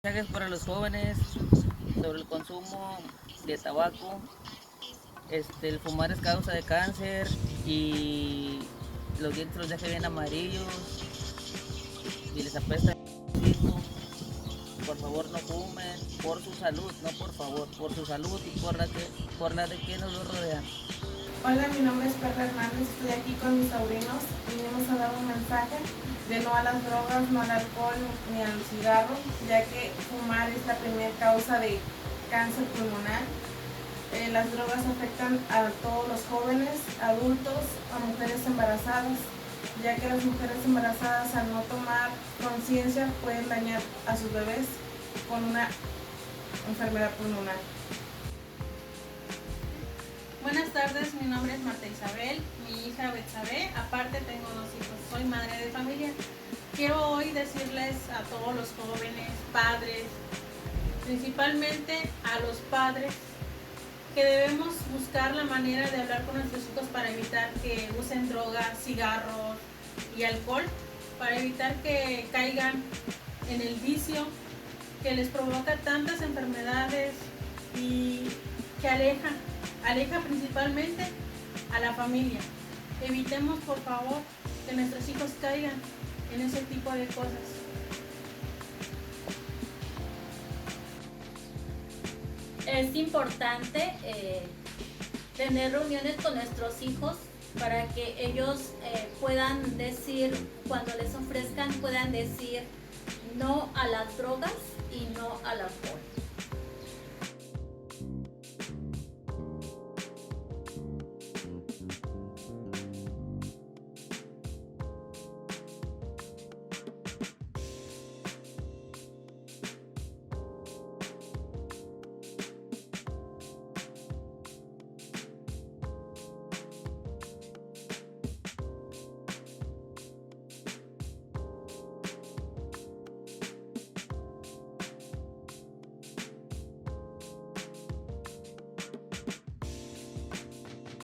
Mensajes para los jóvenes sobre el consumo de tabaco. El fumar es causa de cáncer y los dientes los deja bien amarillos y les apesta el hocico. Por favor no fumen, por su salud, no por favor, por su salud y por la de quienes los rodean. Hola, mi nombre es Perla Hernández, estoy aquí con mis sobrinos. Vinimos a dar un mensaje de no a las drogas, no al alcohol ni al cigarro, ya que fumar es la primera causa de cáncer pulmonar. Las drogas afectan a todos los jóvenes, adultos, a mujeres embarazadas, ya que las mujeres embarazadas al no tomar conciencia pueden dañar a sus bebés con una enfermedad pulmonar. Buenas tardes, mi nombre es Marta Isabel, mi hija Betsabe, aparte tengo 2 hijos, soy madre de familia. Quiero hoy decirles a todos los jóvenes, padres, principalmente a los padres, que debemos buscar la manera de hablar con nuestros hijos para evitar que usen drogas, cigarros y alcohol, para evitar que caigan en el vicio que les provoca tantas enfermedades y que aleja principalmente a la familia. Evitemos, por favor, que nuestros hijos caigan en ese tipo de cosas. Es importante tener reuniones con nuestros hijos para que ellos puedan decir, cuando les ofrezcan, puedan decir no a las drogas y no al alcohol.